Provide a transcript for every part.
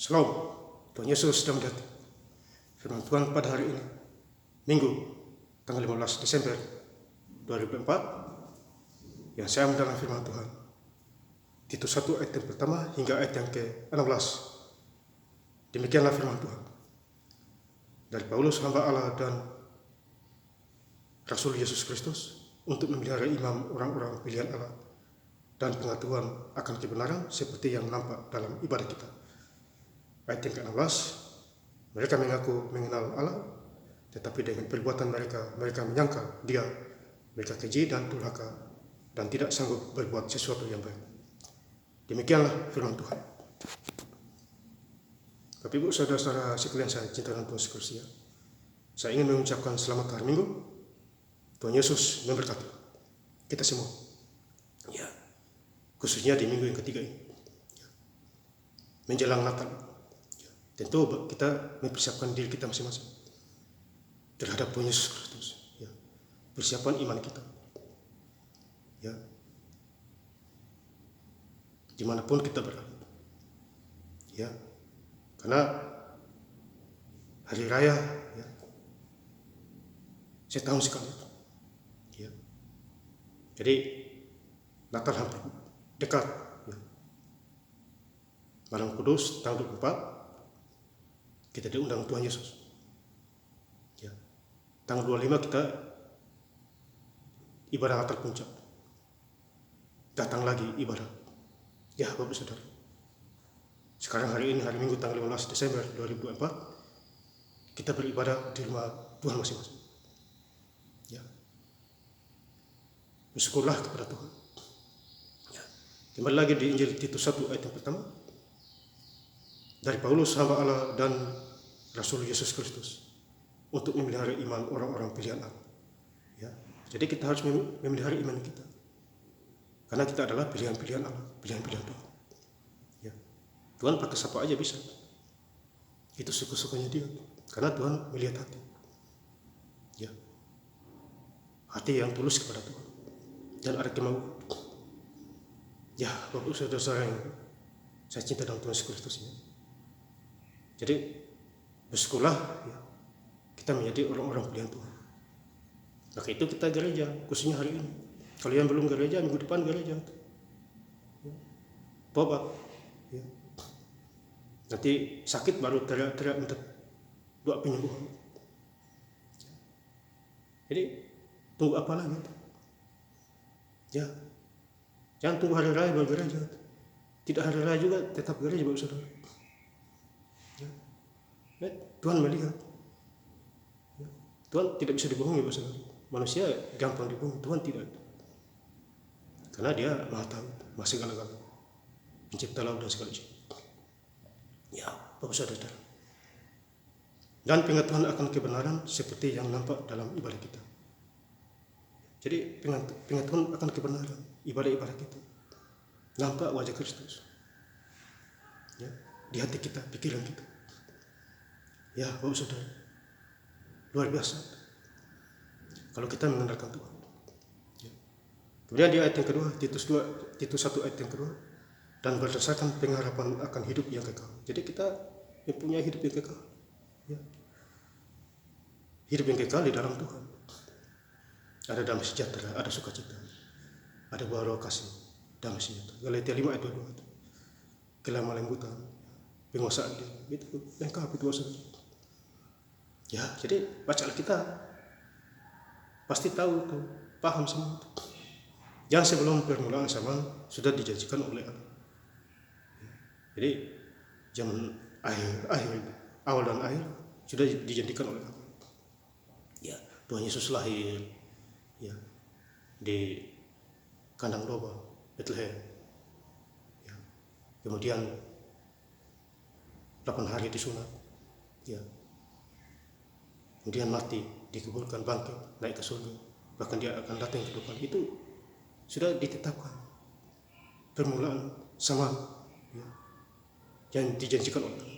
Shalom, Tuhan Yesus sedang melihat firman Tuhan pada hari ini, Minggu, tanggal 15 Desember 2024, yang saya mendengar firman Tuhan. Titus 1 ayat yang pertama hingga ayat yang ke-16. Demikianlah firman Tuhan. Dari Paulus, hamba Allah dan Rasul Yesus Kristus, untuk memelihara imam orang-orang pilihan Allah dan pengetahuan akan kebenaran seperti yang nampak dalam ibadah kita. Ayat yang ke-16, mereka mengaku mengenal Allah, tetapi dengan perbuatan mereka menyangkal Dia. Mereka keji dan durhaka dan tidak sanggup berbuat sesuatu yang baik. Demikianlah firman Tuhan. Bapak Ibu, saudara-saudara sekalian saya cinta dan Tuhan sekalian, saya ingin mengucapkan selamat hari Minggu. Tuhan Yesus memberkati kita semua. Ya, khususnya di minggu yang ketiga ini, menjelang Natal. Tentu kita mempersiapkan diri kita masing-masing terhadap Tuhan Yesus Kristus. Ya, persiapan iman kita. Ya, dimanapun kita berada. Ya, karena hari raya, ya, setahun sekali. Ya, jadi Natal hampir dekat. Ya. Malam Kudus tanggal 24. Kita diundang Tuhan Yesus. Ya. Tanggal 25 kita ibadah Natal puncak. Datang lagi ibadah. Ya, Bapak Saudara. Sekarang hari ini, hari Minggu tanggal 15 Desember 2024, kita beribadah di rumah Tuhan masing-masing. Ya. Bersyukurlah kepada Tuhan. Ya. Kembali lagi di Injil Titus 1 ayat yang pertama. Dari Paulus, hamba Allah dan Rasul Yesus Kristus, untuk memelihara iman orang-orang pilihan Allah. Ya, jadi kita harus memelihara iman kita, karena kita adalah pilihan-pilihan Allah, pilihan-pilihan Tuhan. Ya, Tuhan pakai siapa aja bisa. Itu suka-sukanya Dia, karena Tuhan melihat hati. Ya, hati yang tulus kepada Tuhan dan ada kemauan. Ya, Bapak saudara-saudara yang saya cinta dalam Tuhan Yesus Kristus ini. Jadi bersyukurlah, ya, kita menjadi orang-orang pilihan Tuhan. Maka itu kita gereja, khususnya hari ini. Kalau yang belum gereja, minggu depan gereja. Ya. Tobat. Ya. Nanti sakit baru teriak-teriak minta doa penyembuhan. Jadi tunggu apa lagi? Ya, jangan tunggu hari raya baru gereja. Tidak hari raya juga tetap gereja, Bapak Saudara. Ya, Tuhan melihat. Ya, Tuhan tidak bisa dibohongi, Bapak Saudara. Manusia gampang dibohongi, Tuhan tidak. Karena Dia Maha Tahu, Maha segala-galanya, Pencipta laut dan segala isi. Ya, Bapak Saudara. Dan pengetahuan akan kebenaran seperti yang nampak dalam ibadah kita. Jadi pengetahuan akan kebenaran ibadah-ibadah kita, nampak wajah Kristus. Ya, di hati kita, pikiran kita. Ya, Bapak Saudara, luar biasa kalau kita mengandalkan Tuhan. Ya. Kemudian di ayat yang kedua, Titus 1 ayat yang kedua, dan berdasarkan pengharapan akan hidup yang kekal. Jadi kita mempunyai hidup yang kekal. Ya. Hidup yang kekal di dalam Tuhan. Ada damai sejahtera, ada sukacita, ada buah roh kasih, damai sejahtera. Galatia 5 ayat 22. Kelemah lembutan, penguasaan Dia, itu lengkap itu Saudara. Ya, jadi baca Alkitab pasti tahu tuh, paham semua itu. Jangan sebelum permulaan zaman sudah dijanjikan oleh Allah. Jadi zaman akhir, awal dan akhir sudah dijanjikan oleh Allah. Ya, Tuhan Yesus lahir, ya, di kandang domba Bethlehem. Ya. Kemudian 8 hari disunat. Ya. Kemudian mati, dikuburkan, bangkit, naik ke surga, bahkan Dia akan datang kedua kali. Itu sudah ditetapkan permulaan zaman, ya, yang dijanjikan oleh Allah.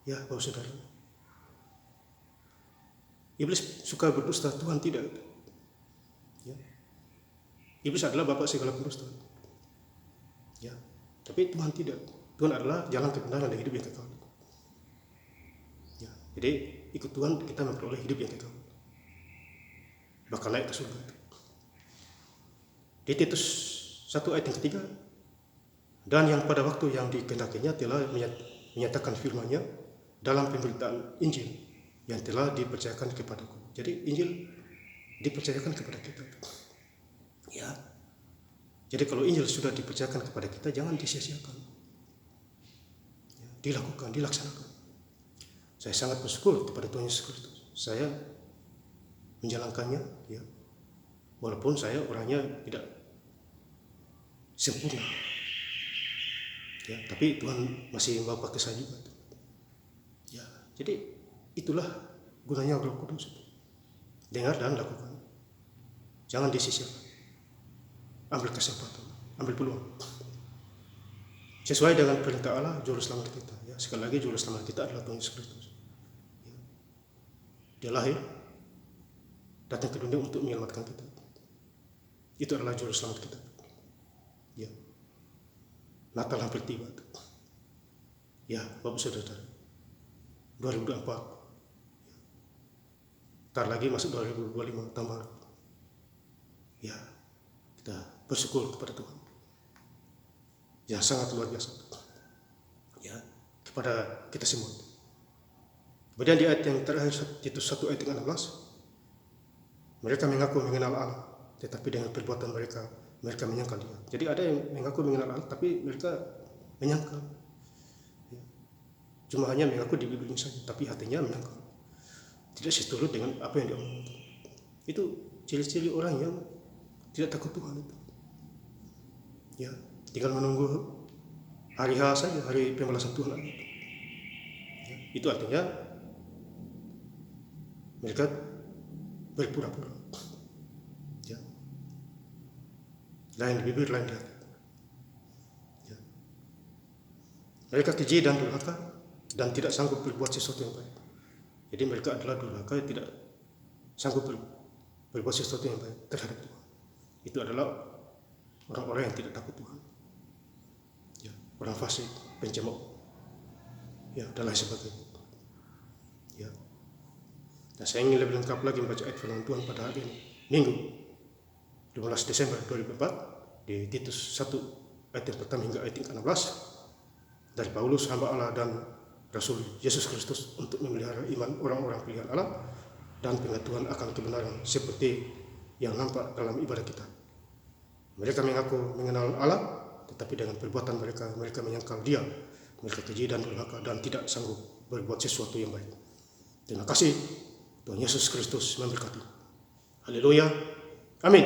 Ya, Bapak Saudara, iblis suka berdusta, Tuhan tidak. Ya. Iblis adalah bapak segala pendusta. Ya, tapi Tuhan tidak. Tuhan adalah jalan kebenaran dan hidup yang kekal. Ya, jadi ikut Tuhan kita memperoleh hidup yang kekal, bakal naik ke surga. Di Titus 1 ayat yang ketiga, dan yang pada waktu yang dikehendakinya telah menyatakan firman-Nya dalam pemberitaan Injil yang telah dipercayakan kepadaku. Jadi Injil dipercayakan kepada kita. Ya. Jadi kalau Injil sudah dipercayakan kepada kita, jangan disia-siakan. Ya, dilakukan, dilaksanakan. Saya sangat bersyukur kepada Tuhan Yesus Kristus. Saya menjalankannya, ya. Walaupun saya orangnya tidak sempurna. Ya, tapi Tuhan masih mau pakai saya juga. Ya, jadi itulah gunanya Roh Kudus. Dengar dan lakukan. Jangan disia-siakan. Ambil kesempatan, ambil peluang. Sesuai dengan perintah Allah, juru selamat kita. Ya, sekali lagi juru selamat kita adalah Tuhan Yesus Kristus. Ya. Dia lahir, datang ke dunia untuk menyelamatkan kita. Itu adalah juru selamat kita. Ya. Natal hampir tiba. Ya, Bapak Saudara. 2024. Ntar lagi masuk 2025 tambah. Ya, kita bersyukur kepada Tuhan. Ya, sangat luar biasa. Ya, kepada kita semua. Kemudian di ayat yang terakhir, Titus 1 ayat 16, mereka mengaku mengenal Allah, tetapi dengan perbuatan mereka menyangkal Dia. Jadi ada yang mengaku mengenal Allah, tapi mereka menyangkal. Ya. Cuma hanya mengaku di bibirnya saja, tapi hatinya menyangkal. Tidak seturut dengan apa yang dia omongkan. Itu ciri-ciri orang yang tidak takut Tuhan itu. Ya, tinggal menunggu hari H saja, hari pembalasan Tuhan lagi. Ya, itu artinya mereka berpura-pura. Ya. Lain di bibir, lain di hati. Ya. Mereka keji dan durhaka dan tidak sanggup berbuat sesuatu yang baik. Jadi mereka adalah durhaka yang tidak sanggup berbuat sesuatu yang baik terhadap Tuhan. Itu adalah orang-orang yang tidak takut Tuhan. Ya, orang fasik, pencemooh, ya, dan lain sebagainya. Ya. Nah, saya ingin lebih lengkap lagi membaca ayat firman Tuhan pada hari ini, Minggu 15 Desember 2004, di Titus 1 ayat yang pertama hingga ayat yang ke-16, dari Paulus, hamba Allah dan Rasul Yesus Kristus, untuk memelihara iman orang-orang pilihan Allah dan pengetahuan akan kebenaran seperti yang nampak dalam ibadah kita. Mereka mengaku mengenal Allah, tetapi dengan perbuatan mereka menyangkal Dia. Mereka keji dan durhaka dan tidak sanggup berbuat sesuatu yang baik. Terima kasih. Tuhan Yesus Kristus memberkati. Haleluya. Amin.